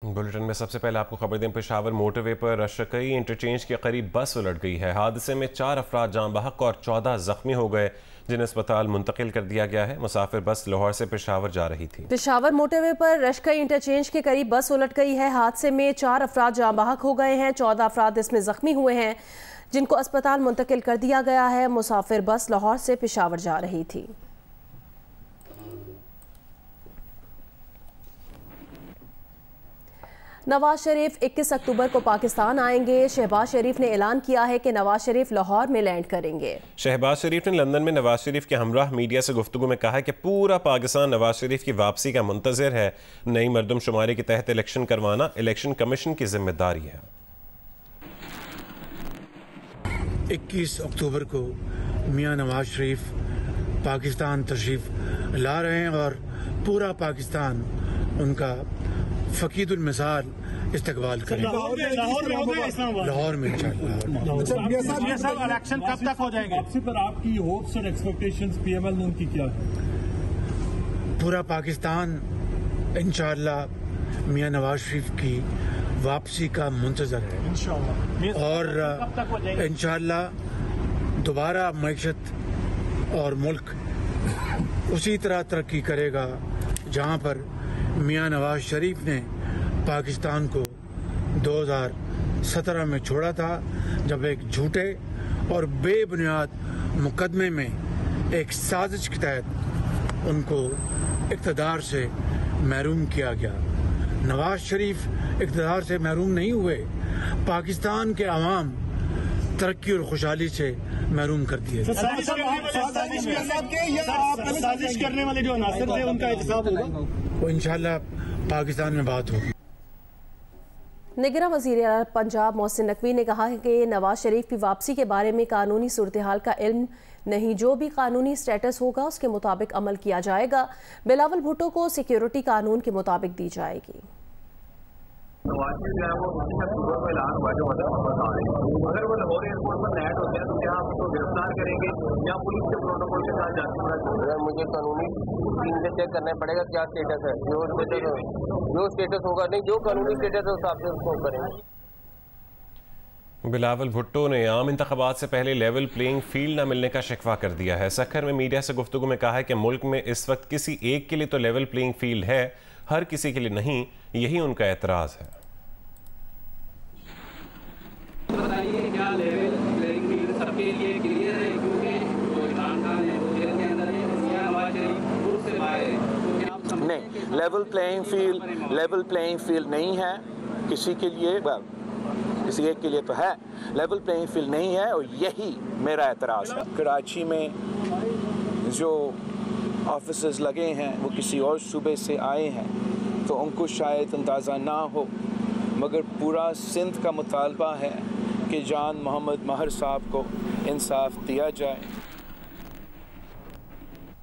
Bulletin में सबसे पहले आपको खबर दें, पेशावर मोटरवे पर रशकई इंटरचेंज के करीब बस उलट गई है। हादसे में 4 अफराद जान बहक और 14 जख्मी हो गए, जिन्हें अस्पताल मुंतकिल कर दिया गया है। मुसाफिर बस लाहौर से पेशावर जा रही थी। पेशावर मोटरवे पर रशकई इंटरचेंज के करीब बस उलट गई है। हादसे में 4 अफराद जान बहक हो गए हैं, 14 अफराद इसमें जख्मी हुए हैं, जिनको अस्पताल मुंतकिल कर दिया गया है। मुसाफिर बस लाहौर से पेशावर जा रही थी। नवाज शरीफ 21 अक्टूबर को पाकिस्तान आएंगे। शहबाज शरीफ ने ऐलान किया है कि नवाज शरीफ लाहौर में लैंड करेंगे। शहबाज शरीफ ने लंदन में नवाज शरीफ के हमराह मीडिया से गुफ्तगू में कहा कि पूरा पाकिस्तान नवाज शरीफ की वापसी का मुंतज़िर है। नई मरदमशुमारी के तहत इलेक्शन करवाना इलेक्शन कमीशन की जिम्मेदारी है। 21 अक्टूबर को मियां नवाज शरीफ पाकिस्तान तशरीफ ला रहे हैं और पूरा पाकिस्तान उनका फकीदुल मिसाल इस्तकबाल करेगा। लाहौर में इंशाअल्लाह। इलेक्शन कब तक हो जाएगा? आपसे पर आपकी होप्स और एक्सपेक्टेशंस पीएमएल ने उनकी क्या है? पूरा पाकिस्तान इंशाअल्लाह मियां नवाज शरीफ की वापसी का मुंतजर है इंशाअल्लाह, और इंशाअल्लाह दोबारा मईशत और मुल्क उसी तरह तरक्की करेगा जहां पर मियां नवाज शरीफ ने पाकिस्तान को 2017 में छोड़ा था, जब एक झूठे और बेबुनियाद मुकदमे में एक साजिश के तहत उनको इक़्तिदार से महरूम किया गया। नवाज शरीफ इक़्तिदार से महरूम नहीं हुए, पाकिस्तान के अवाम तरक्की और खुशहाली से महरूम कर दिए। साजिश करने वाले जो अनासर थे उनका एहतसाब होगा, वो इंशाल्लाह पाकिस्तान में बात होगी। निगरान वज़ीर पंजाब मोहसिन नकवी ने कहा है कि नवाज शरीफ की वापसी के बारे में कानूनी सूरत हाल का इल्म नहीं, जो भी कानूनी स्टेटस होगा उसके मुताबिक अमल किया जाएगा। बिलावल भुट्टो को सिक्योरिटी कानून के मुताबिक दी जाएगी। अगर वो लाहौर एयरपोर्ट पर लैंड होते हैं तो क्या आप उसको गिरफ्तार करेंगे या पुलिस के प्रोटोकॉल के साथ जाएंगे? मुझे कानूनी टीम से चेक करना पड़ेगा क्या स्टेटस है, जो स्टेटस होगा, नहीं जो कानूनी स्टेटस है उस हिसाब से उसको करेंगे। बिलावल भुट्टो ने आम इंतखाबात से पहले लेवल प्लेइंग फील्ड न मिलने का शिकवा कर दिया है। सखर में मीडिया से गुफ्तगू में कहा है कि मुल्क में इस वक्त किसी एक के लिए तो लेवल प्लेइंग फील्ड है, हर किसी के लिए नहीं, यही उनका एतराज़ है। बताइए क्या लेवल प्लेइंग फील्ड सबके लिए क्लियर है? क्योंकि जो इमरान खान है वो जेल के अंदर है, नवाज शरीफ ग्रुप से बाहर है, तो क्या आप नहीं, लेवल प्लेइंग फील्ड नहीं है किसी के लिए, किसी एक के लिए तो है, लेवल प्लेइंग फील्ड नहीं है, और यही मेरा एतराज़ है। कराची में जो ऑफिसर्स लगे हैं वो किसी और सूबे से आए हैं, तो उनको शायद अंदाज़ा ना हो, मगर पूरा सिंध का मुतालबा है कि जान मोहम्मद महर साहब को इंसाफ दिया जाए।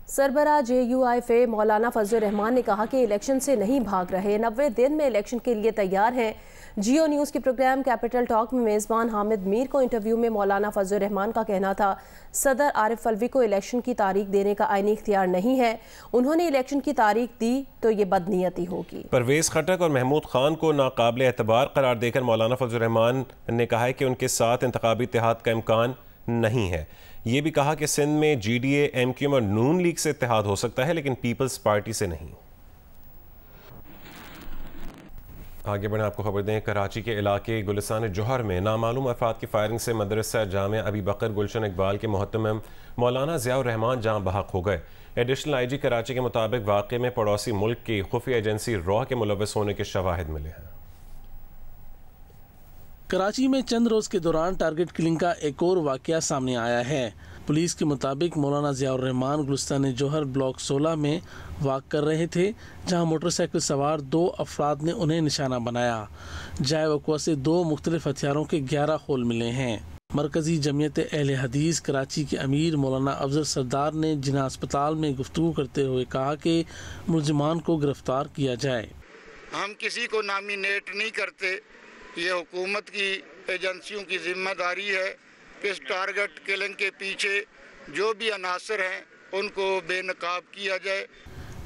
सरबराह JUIF मौलाना फजल रहमान ने कहा कि इलेक्शन से नहीं भाग रहे, 90 दिन में इलेक्शन के लिए तैयार हैं। जियो न्यूज़ के प्रोग्राम कैपिटल टॉक में मेज़बान हामिद मीर को इंटरव्यू में मौलाना फजल रहमान का कहना था, सदर आरिफ अलवी को इलेक्शन की तारीख देने का आईनी इख्तियार नहीं है, उन्होंने इलेक्शन की तारीख दी तो ये बदनीयती होगी। परवेज़ खटक और महमूद खान को नाकाबिल एतबार करार देकर मौलाना फजल रहमान ने कहा है कि उनके साथ इंतखाबी इत्तेहाद का इम्कान नहीं है। ये भी कहा कि सिंध में GDA, MQM और नून लीग से इत्तेहाद हो सकता है, लेकिन पीपल्स पार्टी से नहीं। आगे बढ़े आपको खबर दें, कराची के इलाके गुलिस्तान जोहर में नामालूम अफराद की फायरिंग से मदरसा जामिया अबी बकर गुलशन इकबाल के मोहतमिम मौलाना ज़ियाउर रहमान जाँ बहक हो गए। एडिशनल IG कराची के मुताबिक वाक़े में पड़ोसी मुल्क की खुफिया एजेंसी रॉ के मुलव्वस होने के शवाहिद मिले हैं। कराची में चंद रोज के दौरान टारगेट किलिंग का एक और वाकया सामने आया है। पुलिस के मुताबिक मौलाना ज़ियाउर रहमान गुलिस्तान जोहर ब्लॉक 16 में वाक़ कर रहे थे, जहां मोटरसाइकिल सवार 2 अफराद ने उन्हें निशाना बनाया। जाए वक़्वा से 2 मुख्तलिफ हथियारों के 11 खोल मिले हैं। मरकज़ी जमीयत अहले हदीस कराची के अमीर मौलाना अफजल सरदार ने जिना अस्पताल में गुफ्तगू करते हुए कहा कि मुलजिमान को गिरफ्तार किया जाए। हम किसी को नामिनेट नहीं करते, ये हुकूमत की एजेंसियों की जिम्मेदारी है कि इस टारगेट किलिंग के पीछे जो भी अनासर हैं उनको बेनकाब किया जाए।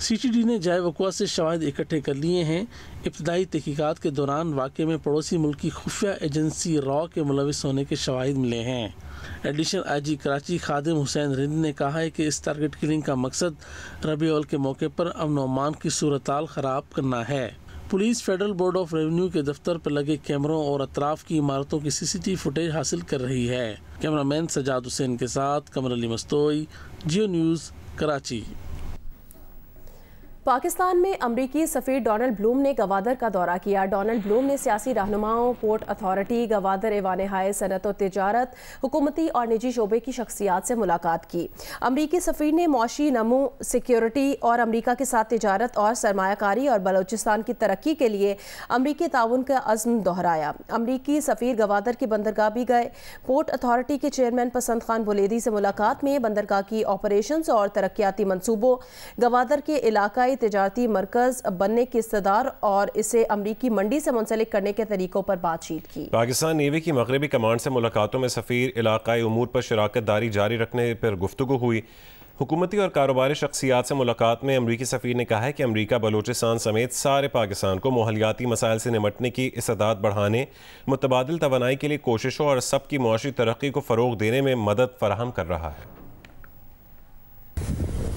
CTD ने जाए वक़्वा से शवाहिद इकट्ठे कर लिए हैं। इब्तदाई तहकीकात के दौरान वाक़े में पड़ोसी मुल्क की खुफिया एजेंसी रॉ के मुलविस होने के शवाहिद मिले हैं। एडिशनल आईजी कराची खादिम हुसैन रिंद ने कहा है कि इस टारगेट किलिंग का मकसद रबी अव्वल के मौके पर अमन व अमान की सूरत-हाल ख़राब करना है। Police federal board of revenue के दफ्तर पर लगे कैमरों और अतराफ की इमारतों की CCTV फुटेज हासिल कर रही है। कैमरामैन सजाद हुसैन के साथ कमर अली मस्तोई, जियो न्यूज़, कराची। पाकिस्तान में अमरीकी सफ़ीर डोनाल्ड ब्लूम ने गवादर का दौरा किया। डोनाल्ड ब्लूम ने सियासी रहनुमाओं, पोर्ट अथॉरिटी, गवादर एवान हाय सनत और तिजारत, हुकूमती और निजी शोबे की शख्सियात से मुलाकात की। अमरीकी सफ़ीर ने मौशी नमू, सिक्योरिटी और अमरीका के साथ तिजारत और सरमायाकारी और बलोचिस्तान की तरक्की के लिए अमरीकी ताउन का अज़्म दोहराया। अमरीकी सफ़ीर गवादर की बंदरगाह भी गए। पोर्ट अथॉरिटी के चेयरमैन पसंद खान बुलेदी से मुलाकात में बंदरगाह की ऑपरेशंस और तरक्याती मनसूबों, गवादर के इलाकाई तिजारती मरकज बनने की इस्तदार और इसे अमरीकी मंडी से मुंसलिक करने के तरीकों पर बातचीत की। पाकिस्तान नेवी की मगरबी कमांड से मुलाकातों में सफ़ीर इलाकाई उमूर पर शराकत दारी जारी रखने पर गुफ्तगू हुई। हुकूमती और कारोबारी शख्सियात से मुलाकात में अमरीकी सफ़ीर ने कहा है कि अमरीका बलोचिस्तान समेत सारे पाकिस्तान को माहौलियाती मसाइल से निमटने की इस्तेदाद बढ़ाने, मुतबादिल तवानाई के लिए कोशिशों और सबकी मुआशी तरक्की को फ़रोग देने में मदद फराहम कर रहा है।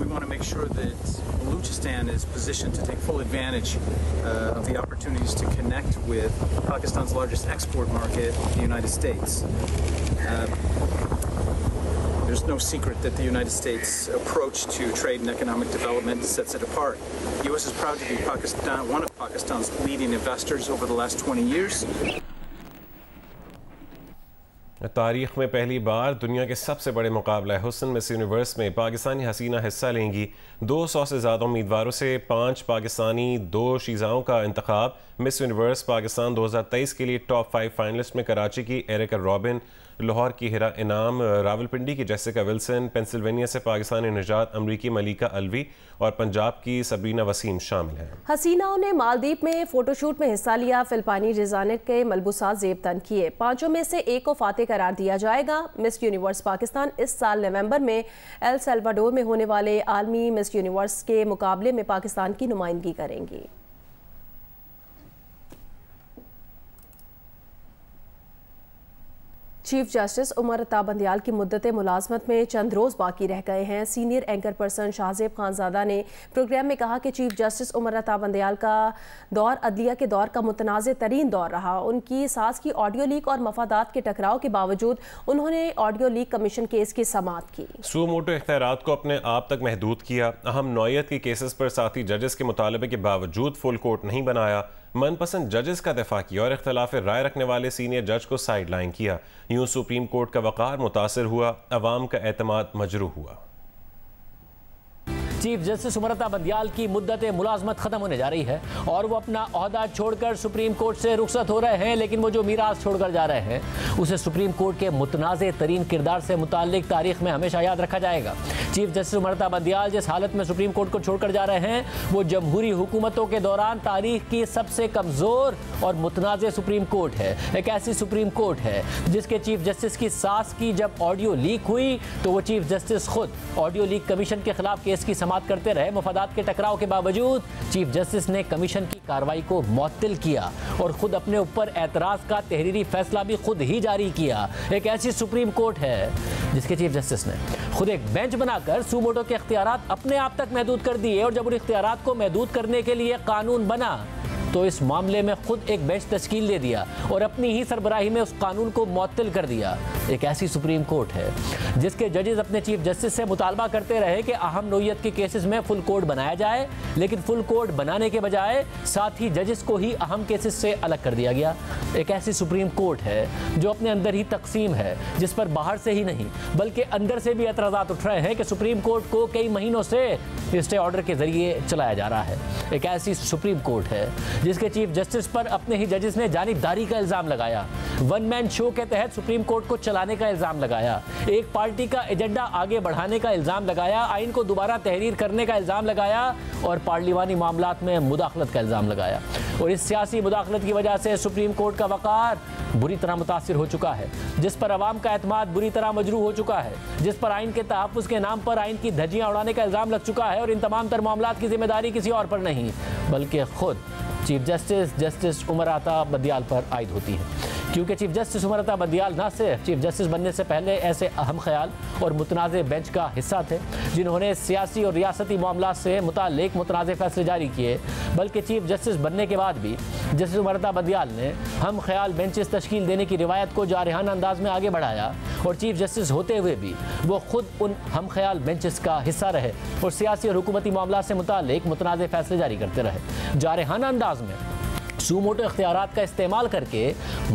We want to make sure that Balochistan is positioned to take full advantage of the opportunities to connect with Pakistan's largest export market, the United States. There's no secret that the United States' approach to trade and economic development sets it apart. The U.S. is proud to be one of Pakistan's leading investors over the last 20 years. तारीख में पहली बार दुनिया के सबसे बड़े मुकाबला हुस्न miss universe में पाकिस्तानी हसीना हिस्सा लेंगी। 200 से ज़्यादा उम्मीदवारों से 5 पाकिस्तानी 2 शीज़ाओं का इंतखाब। मिस यूनिवर्स पाकिस्तान 2023 के लिए टॉप 5 फाइनलिस्ट में कराची की एरिका रॉबिन, लाहौर की हिरा इनाम, रावलपिंडी की जेसिका विल्सन, पेंसिल्वेनिया से पाकिस्तानी निजात अमरीकी मलिका अलवी और पंजाब की सबरीना वसीम शामिल हैं। हसीनाओं ने मालदीव में फोटोशूट में हिस्सा लिया। फिलिपाइनी डिजाइनर के मलबूसात जेब तन किए। 5 में से एक को फातेह करार दिया जाएगा। मिस यूनिवर्स पाकिस्तान इस साल नवंबर में एल सल्वाडोर में होने वाले आलमी मिस यूनिवर्स के मुकाबले में पाकिस्तान की नुमाइंदगी करेंगी। चीफ जस्टिस उमर अता बंदियाल की मुद्दत मुलाजमत में चंद रोज़ बाकी रह गए हैं। Senior anchor person Shahzeb Khanzada ने प्रोग्राम में कहा कि चीफ जस्टिस उमर अता बंदियाल का दौर अदलिया के दौर का मुतनाज़ तरीन दौर रहा। उनकी सास की ऑडियो लीक और मफादात के टकराव के बावजूद उन्होंने ऑडियो लीक कमीशन केस की समाअत की। सू मोटो इख्तियारात को अपने आप तक महदूद किया। अहम नौयत के केसेस पर साथी जजेस के मुतालबे के बावजूद फुल कोर्ट नहीं बनाया। मनपसंद जजेस का दिफा किया और इख्तिलाफ राय रखने वाले सीनियर जज को साइड लाइन किया। यूं सुप्रीम कोर्ट का वक़ार मुतासर हुआ, अवाम का एतमाद मजरूह हुआ। चीफ जस्टिस उमर अता बंदियाल की मुद्दत मुलाजमत खत्म होने जा रही है और वो अपना ओहदा छोड़कर सुप्रीम कोर्ट से रुखसत हो रहे हैं, लेकिन वो जो मीरास छोड़कर जा रहे हैं उसे सुप्रीम कोर्ट के मुतनाज़े तरीन किरदार से मुताल्लिक तारीख में हमेशा याद रखा जाएगा। चीफ जस्टिस उमर अता बंदियाल जिस हालत में सुप्रीम कोर्ट को छोड़कर जा रहे हैं वो जमहूरी हुकूमतों के दौरान तारीख की सबसे कमज़ोर और मुतनाज़े सुप्रीम कोर्ट है। एक ऐसी सुप्रीम कोर्ट है जिसके चीफ जस्टिस की सास की जब ऑडियो लीक हुई तो वो चीफ जस्टिस खुद ऑडियो लीक कमीशन के खिलाफ केस की समाअत करते रहे। मफादात के टकराव के बावजूद चीफ जस्टिस ने कमीशन की कार्रवाई को मुअत्तल किया और खुद अपने ऊपर एतराज़ का तहरीरी फैसला भी खुद ही जारी किया। एक ऐसी सुप्रीम कोर्ट है जिसके चीफ जस्टिस ने खुद एक बेंच बनाकर सू मोटो के इख्तियारात अपने आप तक महदूद कर दिए और जब उन इख्तियारात को महदूद करने के लिए कानून बना तो इस मामले में खुद एक बेंच तश्कील दे दिया और अपनी ही सरबराही में उस कानून को मुअत्तल कर दिया। एक ऐसी सुप्रीम कोर्ट है जिसके जजेस अपने चीफ जस्टिस से मुतालबा करते रहे कि अहम नौयत के केसेस में फुल कोर्ट बनाया जाए, लेकिन फुल कोर्ट बनाने के बजाय साथ ही जजेस को ही अहम केसेस से अलग कर दिया गया। एक ऐसी सुप्रीम कोर्ट है जो अपने अंदर ही तकसीम है, जिस पर बाहर से ही नहीं बल्कि अंदर से भी एतराज़ात उठ रहे हैं कि सुप्रीम कोर्ट को कई महीनों से स्टे ऑर्डर के जरिए चलाया जा रहा है। एक ऐसी सुप्रीम कोर्ट है जिसके चीफ जस्टिस पर अपने ही जजेस ने जानिबदारी का इल्ज़ाम लगाया, वन मैन शो के तहत सुप्रीम कोर्ट को चलाने का इल्ज़ाम लगाया, एक पार्टी का एजेंडा आगे बढ़ाने का इल्ज़ाम लगाया, आइन को दोबारा तहरीर करने का इल्ज़ाम लगाया और पार्लिमानी मामलात में मुदाखलत का इल्ज़ाम लगाया। और इस सियासी मुदाखलत की वजह से सुप्रीम कोर्ट का वक़ार बुरी तरह मुतासिर हो चुका है, जिस पर अवाम का एतमाद बुरी तरह मजरूह हो चुका है, जिस पर आइन के तहफ़्फ़ुज़ के नाम पर आइन की धज्जियाँ उड़ाने का इल्ज़ाम लग चुका है। और इन तमाम तर मामलात की जिम्मेदारी किसी और पर नहीं बल्कि खुद चीफ जस्टिस उमर अता बंदियाल पर आयद होती है, क्योंकि चीफ जस्टिस उमर अता बंदियाल न सिर्फ चीफ जस्टिस बनने से पहले ऐसे अहम ख्याल और मुतनाज़ बेंच का हिस्सा थे जिन्होंने सियासी और रियासती मामला से मुताल्लिक मुतनाज़ फैसले जारी किए, बल्कि चीफ जस्टिस बनने के बाद भी जस्टिस उमर अता बंदियाल ने हम ख्याल बेंचेस तश्कील देने की रिवायत को जारहाना अंदाज में आगे बढ़ाया और चीफ जस्टिस होते हुए भी वो खुद उन हम ख्याल बेंचेस का हिस्सा रहे और सियासी और हुकूमती मामला से मुताल्लिक मुतनाज़ फैसले जारी करते रहे। जारहाना अंदाज में सूमोटो इख्तियारात का इस्तेमाल करके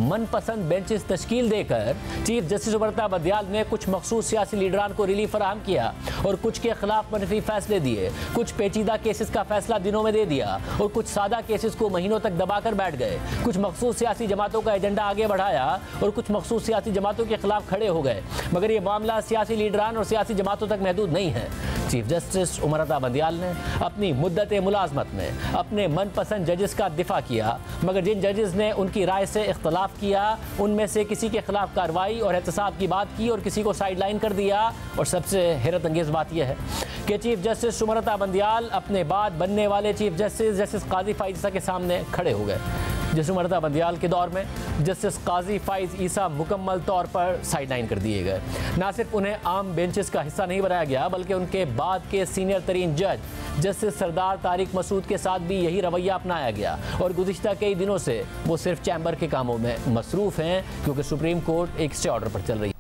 मनपसंद बेंचेस तश्कील देकर चीफ जस्टिस उमर अता बंदियाल ने कुछ मखसूस सियासी लीडरान को रिलीफ फराहम किया और कुछ के खिलाफ मनफी फैसले दिए, कुछ पेचीदा केसेस का फैसला दिनों में दे दिया और कुछ सादा केसेस को महीनों तक दबाकर बैठ गए, कुछ मखसूस सियासी जमातों का एजेंडा आगे बढ़ाया और कुछ मखसूस सियासी जमातों के खिलाफ खड़े हो गए। मगर ये मामला सियासी लीडरान और सियासी जमातों तक महदूद नहीं है। चीफ जस्टिस उमर अता बंदियाल ने अपनी मुद्दत मुलाजमत में अपने मनपसंद जजेस का दिफा किया, मगर जिन जजेस ने उनकी राय से इख्तलाफ किया उनमें से किसी के खिलाफ कार्रवाई और एहतसाब की बात की और किसी को साइड लाइन कर दिया। और सबसे हैरत अंगेज़ बात यह है कि चीफ जस्टिस उमर अता बंदियाल अपने बाद बनने वाले चीफ जस्टिस काजी फाइज ईसा के सामने खड़े हो गए। जस्टिस उमर अता बंदियाल के दौर में जस्टिस काजी फाइज ईसा मुकम्मल तौर पर साइड लाइन कर दिए गए। न सिर्फ उन्हें आम बेंचेस का हिस्सा नहीं बनाया गया, बल्कि उनके बाद के सीनियर तरीन जज जस्टिस सरदार तारिक मसूद के साथ भी यही रवैया अपनाया गया और गुज़िश्ता कई दिनों से वो सिर्फ चैम्बर के कामों में मसरूफ़ हैं, क्योंकि सुप्रीम कोर्ट एक स्टे ऑर्डर पर चल रही है।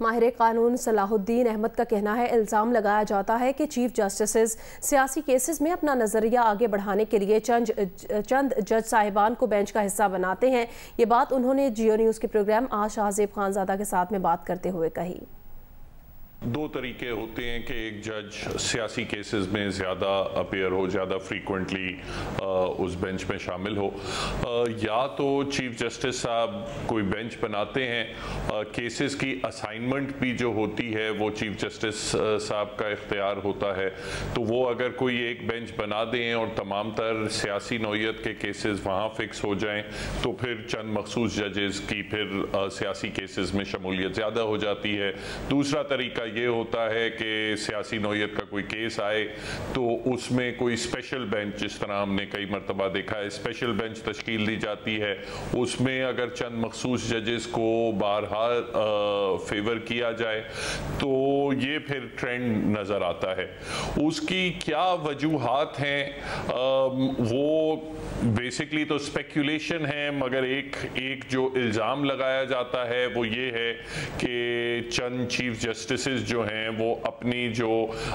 माहिर कानून सलाहुद्दीन अहमद का कहना है, इल्ज़ाम लगाया जाता है कि चीफ जस्टिस सियासी केसेस में अपना नज़रिया आगे बढ़ाने के लिए चंद जज साहिबान को बेंच का हिस्सा बनाते हैं। ये बात उन्होंने जियो न्यूज़ के प्रोग्राम आज शाहजेब खानज़ादा के साथ में बात करते हुए कही। दो तरीके होते हैं कि एक जज सियासी केसेस में ज़्यादा अपीयर हो, ज़्यादा फ्रीक्वेंटली उस बेंच में शामिल हो, या तो चीफ जस्टिस साहब कोई बेंच बनाते हैं, केसेस की असाइनमेंट भी जो होती है वो चीफ जस्टिस साहब का इख्तियार होता है। तो वो अगर कोई एक बेंच बना दें और तमाम तर सियासी नौयत के केसेस वहाँ फिक्स हो जाएं तो फिर चंद मखसूस जजेस की फिर सियासी केसेस में शमूलियत ज़्यादा हो जाती है। दूसरा तरीका ये होता है कि सियासी नौयत का कोई केस आए तो उसमें कोई स्पेशल बेंच, जिस तरह हमने कई मरतबा देखा है स्पेशल बेंच तश्कील दी जाती है, उसमें अगर चंद मखसूस जजेस को बारहा फेवर किया जाए तो ये फिर ट्रेंड नज़र आता है। उसकी क्या वजूहात हैं वो बेसिकली तो स्पेक्यूलेशन है, मगर एक जो इल्ज़ाम लगाया जाता है वो ये है कि चंद चीफ जस्टिस जो हैं वो अपनी जो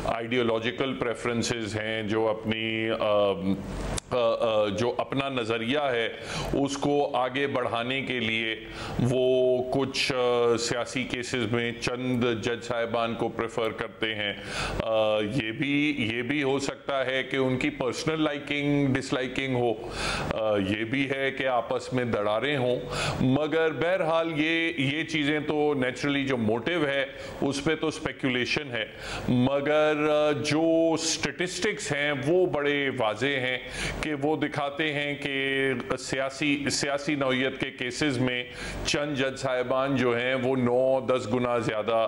आइडियोलॉजिकल प्रेफरेंसेस हैं, जो अपनी जो अपना नज़रिया है उसको आगे बढ़ाने के लिए वो कुछ सियासी केसेस में चंद जज साहिबान को प्रेफर करते हैं। ये भी हो सकता है कि उनकी पर्सनल लाइकिंग डिसलाइकिंग हो, ये भी है कि आपस में दरारें हों, मगर बहरहाल ये चीज़ें तो नेचुरली जो मोटिव है उस पर तो स्पेक्यूलेशन है, मगर जो स्टेटिस्टिक्स हैं वो बड़े वाज़े हैं कि वो दिखाते हैं कि सियासी नौयत के केसेस में चंद जज साहिबान जो हैं वो 9-10 गुना ज़्यादा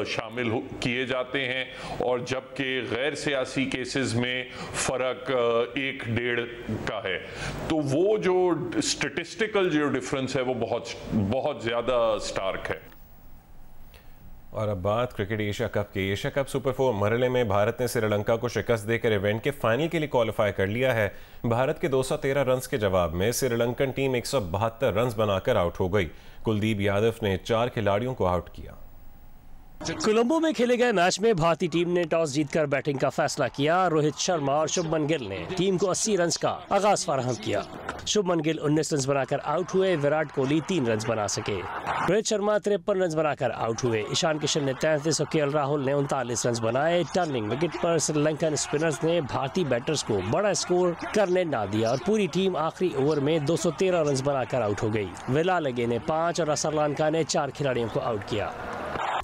शामिल किए जाते हैं, और जबकि गैर सियासी केसेस में फ़र्क 1-1.5 का है। तो वो जो स्टेटिस्टिकल जो डिफरेंस है वो बहुत ज़्यादा स्टार्क है। और अब बात क्रिकेट एशिया कप की। एशिया कप सुपर 4 मरहले में भारत ने श्रीलंका को शिकस्त देकर इवेंट के फाइनल के लिए क्वालिफाई कर लिया है। भारत के 213 रन्स के जवाब में श्रीलंकन टीम 172 रन्स बनाकर आउट हो गई। कुलदीप यादव ने 4 खिलाड़ियों को आउट किया। कोलंबो में खेले गए मैच में भारतीय टीम ने टॉस जीतकर बैटिंग का फैसला किया। रोहित शर्मा और शुभमन गिल ने टीम को 80 रन्स का आगाज फराहम किया। शुभमन गिल 19 रन्स बनाकर आउट हुए। विराट कोहली 3 रन्स बना सके। रोहित शर्मा 53 रन्स बनाकर आउट हुए। ईशान किशन ने 33 और केएल राहुल ने 39 रन्स बनाए। टर्निंग विकेट पर श्रीलंकन स्पिनर्स ने भारतीय बैटर्स को बड़ा स्कोर करने ना दिया और पूरी टीम आखिरी ओवर में 213 रन्स बनाकर आउट हो गई। विला लगे ने 5 और असरलान का ने 4 खिलाड़ियों को आउट किया।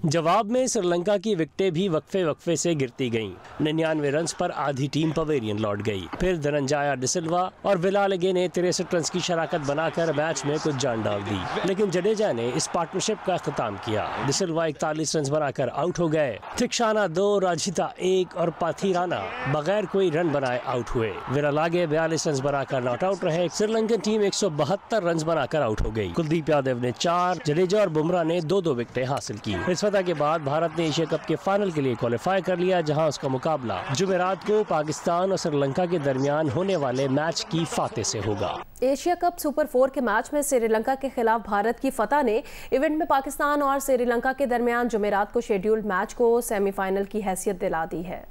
जवाब में श्रीलंका की विकेटें भी वक्फे से गिरती गईं। 99 रन पर आधी टीम पवेलियन लौट गई। फिर धनंजय डिसिल्वा और विलालगे ने 63 रन की शराकत बनाकर मैच में कुछ जान डाल दी, लेकिन जडेजा ने इस पार्टनरशिप का अख्ताम किया। डिसिल्वा 41 रन बनाकर आउट हो गए। थिक्शाना 2, राजिता 1 और पाथीराना बगैर कोई रन बनाए आउट हुए। विलालगे 42 रन बनाकर नॉट आउट रहे। श्रीलंकन टीम 172 रन बनाकर आउट हो गई। कुलदीप यादव ने 4, जडेजा और बुमराह ने 2-2 विकेटें हासिल की। इस फतह के बाद भारत ने एशिया कप के फाइनल के लिए क्वालिफाई कर लिया, जहां उसका मुकाबला जुमेरात को पाकिस्तान और श्रीलंका के दरमियान होने वाले मैच की फातेह से होगा। एशिया कप सुपर 4 के मैच में श्रीलंका के खिलाफ भारत की फतह ने इवेंट में पाकिस्तान और श्रीलंका के दरमियान जुमेरात को शेड्यूल्ड मैच को सेमीफाइनल की हैसियत दिला दी है।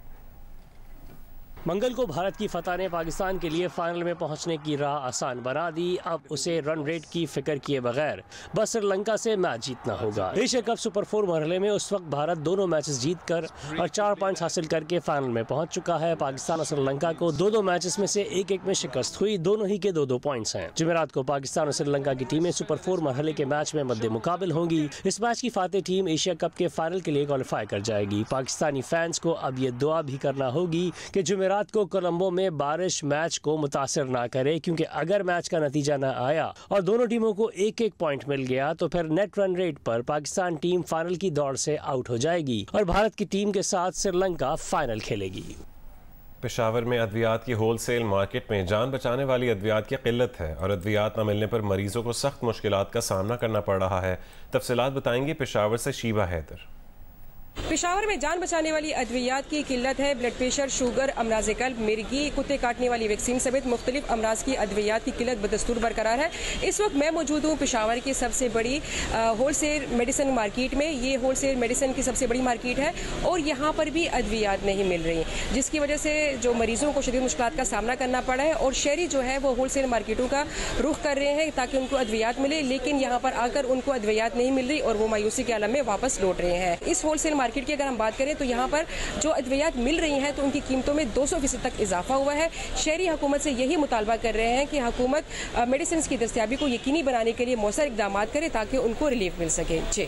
मंगल को भारत की फतह ने पाकिस्तान के लिए फाइनल में पहुंचने की राह आसान बना दी। अब उसे रन रेट की फिक्र किए बगैर बस श्रीलंका से मैच जीतना होगा। एशिया कप सुपर 4 मरहले में उस वक्त भारत दोनों मैचेस जीतकर और 4 पॉइंट्स हासिल करके फाइनल में पहुंच चुका है। पाकिस्तान और श्रीलंका को 2-2 मैचेस में से 1-1 में शिकस्त हुई। दोनों ही के 2-2 पॉइंट्स हैं। जुमेरात को पाकिस्तान और श्रीलंका की टीमें सुपर 4 मरहले के मैच में मद्दे मुकाबिल होंगी। इस मैच की फातेह टीम एशिया कप के फाइनल के लिए क्वालिफाई कर जाएगी। पाकिस्तानी फैंस को अब ये दुआ भी करना होगी कि जुमेरात को कोलंबो में बारिश मैच को मुतासिर ना करे, क्योंकि अगर मैच का नतीजा न आया और दोनों टीमों को 1-1 पॉइंट मिल गया तो फिर नेट रन रेट पर पाकिस्तान टीम फाइनल की दौड़ से आउट हो जाएगी और भारत की टीम के साथ श्रीलंका फाइनल खेलेगी। पेशावर में अद्वियात की होलसेल मार्केट में जान बचाने वाली अद्वियात की किल्लत है और अद्वियात न मिलने पर मरीजों को सख्त मुश्किलात का सामना करना पड़ रहा है। तफसीलात बताएंगे पेशावर से शीबा हैदर। पेशावर में जान बचाने वाली अद्वियात की किल्लत है। ब्लड प्रेशर, शुगर, अमराज कल्ब, मिर्गी, कुत्ते काटने वाली वैक्सीन समेत मुख्तलिफ अमराज की अद्वियात की किल्लत बदस्तूर बरकरार है। इस वक्त मैं मौजूद हूँ पेशावर की सबसे बड़ी होलसेल मेडिसिन मार्केट में। ये होलसेल मेडिसिन की सबसे बड़ी मार्केट है और यहाँ पर भी अद्वियात नहीं मिल रही, जिसकी वजह से जो मरीजों को शदीद मुश्किलात का सामना करना पड़ा है और शहरी जो है वो होलसेल मार्केटों का रुख कर रहे हैं ताकि उनको अद्वियात मिले, लेकिन यहाँ पर आकर उनको अद्वियात नहीं मिल रही और वो मायूसी के आलम में वापस लौट रहे हैं। इस होलसेल मार्केट की अगर हम बात करें तो यहाँ पर जो अद्वियात मिल रही हैं तो उनकी कीमतों में 200% तक इजाफा हुआ है। शहरी हुकूमत से यही मुतालबा कर रहे हैं कि हुकूमत मेडिसिन की दस्तयाबी को यकीनी बनाने के लिए मौसर इकदाम करे ताकि उनको रिलीफ मिल सके। जी,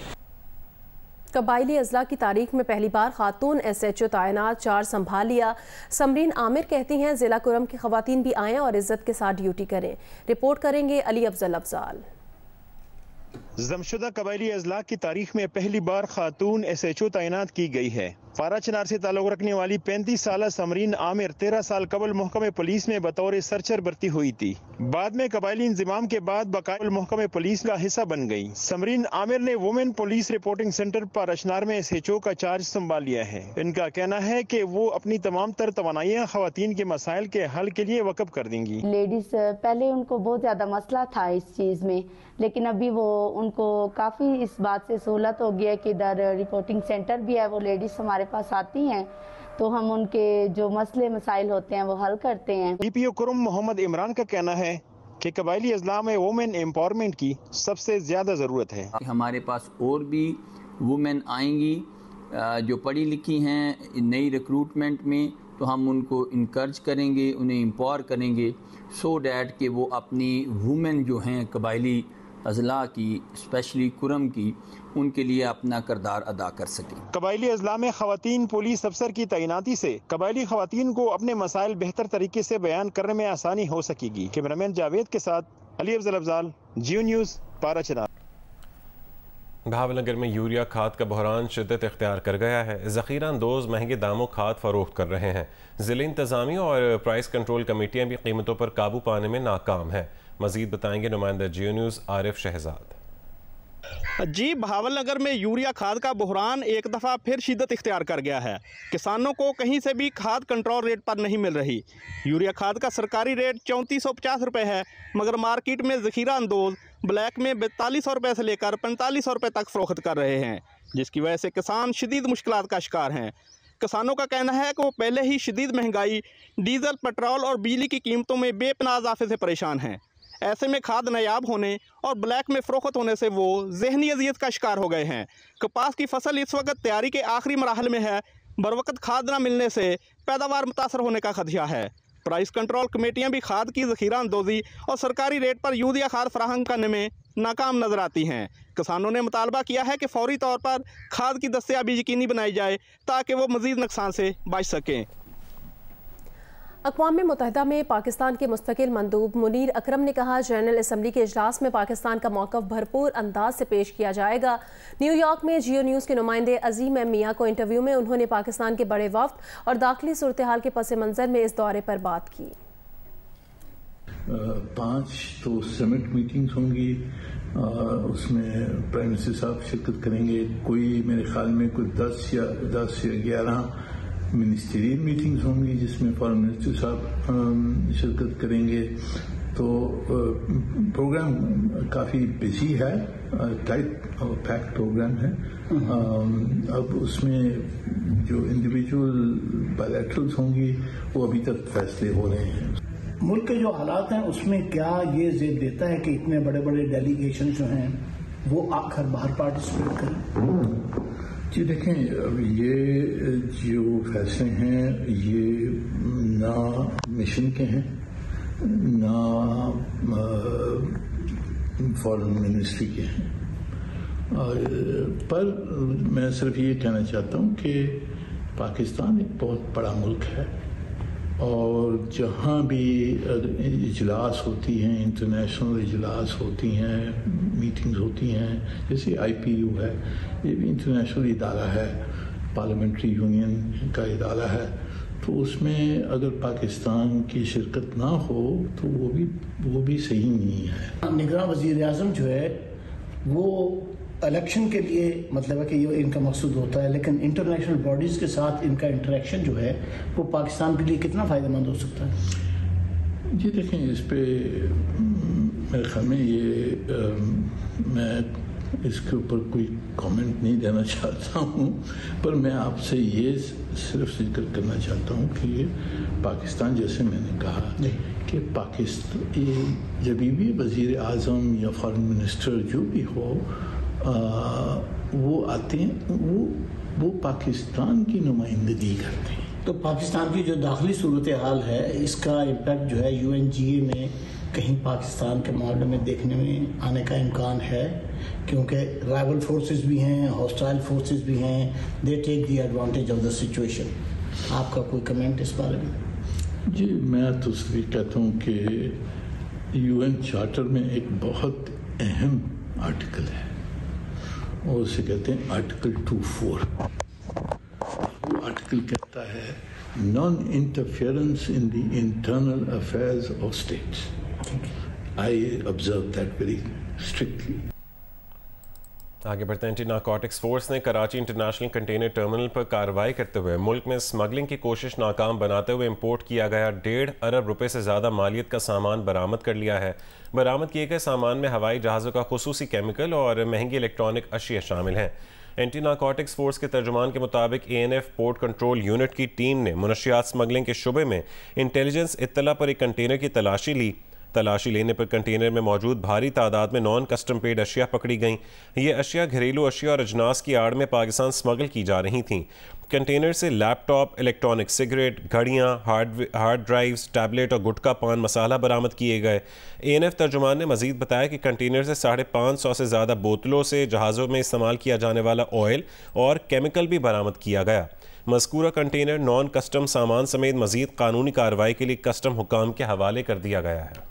कबायली अजला की तारीख में पहली बार खातून SHO तैनात, चार्ज संभाल लिया। समरीन आमिर कहती हैं जिला कुरम की खवातीन भी आएँ और इज्जत के साथ ड्यूटी करें। रिपोर्ट करेंगे अली अफजल अफजाल। जमशुदा कबायली अजला की तारीख में पहली बार खातून SHO तैनात की गई है। फारा चनार से ताल्लुक रखने वाली 35 साल समरीन आमिर 13 साल कबल महकमे पुलिस में बतौर सर्चर भर्ती हुई थी। बाद में कबायली इंजमाम के बाद बकाया महकमे पुलिस का हिस्सा बन गई। समरीन आमिर ने वुमेन पुलिस रिपोर्टिंग सेंटर पर अशनार में SHO का चार्ज संभाल लिया है। इनका कहना है कि वो अपनी तमाम तर तवानाइयाँ खवातीन के मसाइल के हल के लिए वक़्फ़ कर देंगी। लेडीज पहले उनको बहुत ज्यादा मसला था इस चीज में, लेकिन अभी वो उनको काफी इस बात से सहूलत हो गया कि इधर रिपोर्टिंग सेंटर भी है, वो लेडीज हमारे पास आती हैं तो हम उनके जो मसले मसाइल होते हैं वो हल करते हैं। DPO कुरुम मोहम्मद इमरान का कहना है कि कबायली अजला में वुमेन एम्पावरमेंट की सबसे ज्यादा जरूरत है। हमारे पास और भी वुमेन आएंगी जो पढ़ी लिखी हैं, नई रिक्रूटमेंट में, तो हम उनको इनकरेज करेंगे, उन्हें एम्पावर करेंगे सो डैट कि वो अपनी वुमेन जो हैं कबायली अजला की, स्पेशली कुरम की, उनके लिए अपना किरदार अदा कर सकें। कबायली अजला में खवातीन पुलिस अफसर की तैनाती से कबायली खवातीन को अपने मसाइल बेहतर तरीके से बयान करने में आसानी हो सकेगी। कैमरामैन जावेद के साथ अली अफजल अफजाल, जियो न्यूज़, पारा चनार। भावनगर में यूरिया खाद का बहरान शिद्दत इख्तियार कर गया है। ज़ख़ीरा अंदोज़ महंगे दामों खाद फरोख्त कर रहे हैं। ज़िले इंतज़ामिया और प्राइस कंट्रोल कमेटियाँ भी कीमतों पर काबू पाने में नाकाम हैं। मज़ीद बताएंगे नुमाइंदा जियो न्यूज़ आरिफ शहजाद। जी, भावनगर में यूरिया खाद का बहरान एक दफ़ा फिर शिद्दत इख्तियार कर गया है। किसानों को कहीं से भी खाद कंट्रोल रेट पर नहीं मिल रही। यूरिया खाद का सरकारी रेट 3450 रुपये है, मगर मार्केट में ज़ख़ीरा अंदोज़ ब्लैक में 4200 रुपये से लेकर 4500 रुपये तक फ़रोख्त कर रहे हैं, जिसकी वजह से किसान शदीद मुश्किलात का शिकार हैं। किसानों का कहना है कि वो पहले ही शदीद महंगाई, डीजल, पेट्रोल और बिजली की कीमतों में बेपनाह इजाफे से परेशान हैं। ऐसे में खाद नायाब होने और ब्लैक में फ़रोख्त होने से वो ज़हनी अज़ियत का शिकार हो गए हैं। कपास की फसल इस वक्त तैयारी के आखिरी मराहल में है। बरवक़्त खाद न मिलने से पैदावार मुतासर होने का खदशा है। प्राइस कंट्रोल कमेटियाँ भी खाद की ज़ख़ीरा अंदोज़ी और सरकारी रेट पर यूरिया खाद फराहम करने में नाकाम नजर आती हैं। किसानों ने मुतालबा किया है कि फौरी तौर पर खाद की दस्तयाबी यकीनी बनाई जाए ताकि वो मजीद नुकसान से बच सकें। अक़वाम मुत्तहिदा में पाकिस्तान के मुस्तकिल मंदूब मुनीर अकरम ने कहा, जनरल असम्बली के इजलास में पाकिस्तान का मौक़िफ़ भरपूर अंदाज से पेश किया जाएगा। न्यूयॉर्क में जियो न्यूज़ के नुमाइंदे अजीम एम मियाँ को इंटरव्यू में उन्होंने पाकिस्तान के बड़े वफ़द और दाखिली सूरत हाल के पस मंज़र में इस दौरे पर बात की। 5 तो समिट मीटिंग्स होंगी, उसमें प्राइम मिनिस्टर साहब शिरकत करेंगे। कोई मेरे ख्याल में कोई 10 या 11 मिनिस्ट्रियल मीटिंग्स होंगी जिसमें फॉरेन मिनिस्टर साहब शिरकत करेंगे। तो प्रोग्राम काफ़ी बिजी है, टाइट और पैक्ड प्रोग्राम है। अब उसमें जो इंडिविजुअल बायलैटरल्स होंगी वो अभी तक फैसले हो रहे हैं। मुल्क के जो हालात हैं उसमें क्या ये ज़ेद देता है कि इतने बड़े बड़े डेलीगेशन जो हैं वो आकर बाहर पार्टिसिपेट करें? जी देखें, अब ये जो फैसले हैं ये ना मिशन के हैं ना फॉरेन मिनिस्ट्री के हैं, पर मैं सिर्फ ये कहना चाहता हूँ कि पाकिस्तान एक बहुत बड़ा मुल्क है और जहाँ भी इजलास होती हैं, इंटरनेशनल इजलास होती हैं, मीटिंग्स होती हैं, जैसे IPU है, ये भी इंटरनेशनल इदारा है, पार्लियामेंट्री यूनियन का इदारा है, तो उसमें अगर पाकिस्तान की शिरकत ना हो तो वो भी सही नहीं है। निगरान वज़ीर आज़म जो है वो इलेक्शन के लिए मतलब है कि ये इनका मकसूद होता है, लेकिन इंटरनेशनल बॉडीज़ के साथ इनका इंटरेक्शन जो है वो पाकिस्तान के लिए कितना फ़ायदेमंद हो सकता है? जी देखें, इस पे मेरे ख्याल में मैं इसके ऊपर कोई कमेंट नहीं देना चाहता हूँ, पर मैं आपसे ये सिर्फ जिक्र करना चाहता हूँ कि पाकिस्तान, जैसे मैंने कहा कि पाकिस्तान जब भी वज़ीर आज़म या फॉरेन मिनिस्टर जो भी हो वो आते हैं, वो पाकिस्तान की नुमाइंदगी करते हैं। तो पाकिस्तान की जो दाखिली सूरत हाल है इसका इम्पैक्ट जो है UNGA में कहीं पाकिस्तान के मामले में देखने में आने का इम्कान है, क्योंकि राइवल फोर्सेस भी हैं, हॉस्टाइल फोर्सेस भी हैं, they take the advantage of the situation. आपका कोई कमेंट इस बारे में? जी, मैं तो सिर्फ कहता हूँ कि UN चार्टर में एक बहुत अहम आर्टिकल है और उसे कहते हैं आर्टिकल 24। वो आर्टिकल कहता है non interference in the internal affairs of states. I observe that very strictly. आगे बढ़ते हैं। एंटी नारकोटिक्स फोर्स ने कराची इंटरनेशनल कंटेनर टर्मिनल पर कार्रवाई करते हुए मुल्क में स्मगलिंग की कोशिश नाकाम बनाते हुए इंपोर्ट किया गया 1.5 अरब रुपए से ज़्यादा मालियत का सामान बरामद कर लिया है। बरामद किए गए सामान में हवाई जहाज़ों का खुसूसी केमिकल और महंगी इलेक्ट्रॉनिक अशिया शामिल हैं। एंटी नारकोटिक्स फोर्स के तर्जुमान के मुताबिक ANF पोर्ट कंट्रोल यूनिट की टीम ने मुनशियात स्मगलिंग के शुबे में इंटेलिजेंस इत्तला पर एक कंटेनर की तलाशी ली। तलाशी लेने पर कंटेनर में मौजूद भारी तादाद में नॉन कस्टम पेड अशिया पकड़ी गईं। ये अशिया घरेलू अशिया और अजनास की आड़ में पाकिस्तान स्मगल की जा रही थीं। कंटेनर से लैपटॉप, इलेक्ट्रॉनिक सिगरेट, घड़ियाँ, हार्ड ड्राइव्स, टैबलेट और गुटखा पान मसाला बरामद किए गए। ANF तर्जुमान ने मजीद बताया कि कंटेनर से 550 से ज़्यादा बोतलों से जहाज़ों में इस्तेमाल किया जाने वाला ऑयल और केमिकल भी बरामद किया गया। मज़कूरा कंटेनर नॉन कस्टम सामान समेत मजीद कानूनी कार्रवाई के लिए कस्टम हुकाम के हवाले कर दिया गया है।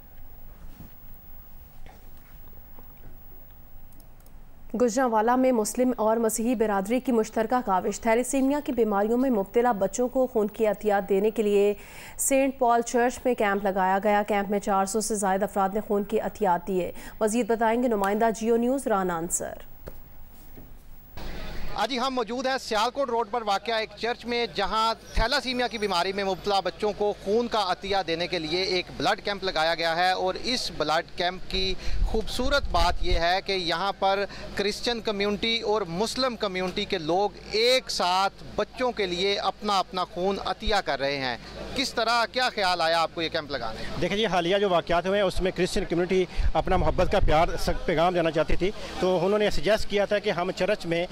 गुजरांवाला में मुस्लिम और मसीही बिरादरी की मुश्तरका काविश। थैलेसीमिया की बीमारियों में मुब्तला बच्चों को खून की अतियात देने के लिए सेंट पॉल चर्च में कैंप लगाया गया। कैंप में 400 से ज़ायद अफराद ने खून की अतियात दिए। मज़ीद बताएंगे नुमाइंदा जियो न्यूज़ राना अंसर। आज ही हम मौजूद हैं सियालकोट रोड पर वाक़या एक चर्च में, जहां थैलासीमिया की बीमारी में मुब्तला बच्चों को खून का अतिया देने के लिए एक ब्लड कैंप लगाया गया है। और इस ब्लड कैंप की खूबसूरत बात यह है कि यहाँ पर क्रिश्चियन कम्यूनिटी और मुस्लिम कम्यूनिटी के लोग एक साथ बच्चों के लिए अपना अपना खून अतिया कर रहे हैं। किस तरह, क्या ख्याल आया आपको ये कैंप लगाने? देखिए जी, हालिया जो वाक़यात हुए उसमें क्रिश्चियन कम्यूनिटी अपना मोहब्बत का प्यार पैगाम देना चाहती थी, तो उन्होंने सजेस्ट किया था कि हम चर्च में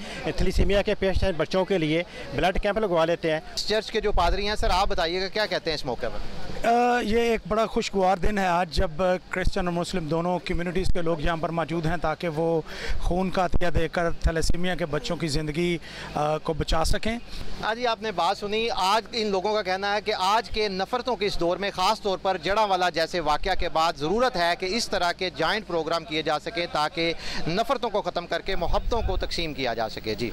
थैलेसीमिया के पेशेंट बच्चों के लिए ब्लड कैंप लगवा लेते हैं। चर्च के जो पादरी हैं, सर आप बताइएगा क्या कहते हैं इस मौके पर? ये एक बड़ा खुशगवार दिन है आज, जब क्रिश्चियन और मुस्लिम दोनों कम्युनिटीज़ के लोग यहाँ पर मौजूद हैं ताकि वो खून का अतिया देकर थैलेसीमिया के बच्चों की ज़िंदगी को बचा सकें। आज ही आपने बात सुनी। आज इन लोगों का कहना है कि आज के नफ़रतों के इस दौर में ख़ास तौर पर जड़ांवाला जैसे वाक़या के बाद ज़रूरत है कि इस तरह के जॉइंट प्रोग्राम किए जा सकें ताकि नफ़रतों को ख़त्म करके मोहब्बतों को तक़सीम किया जा सके। जी।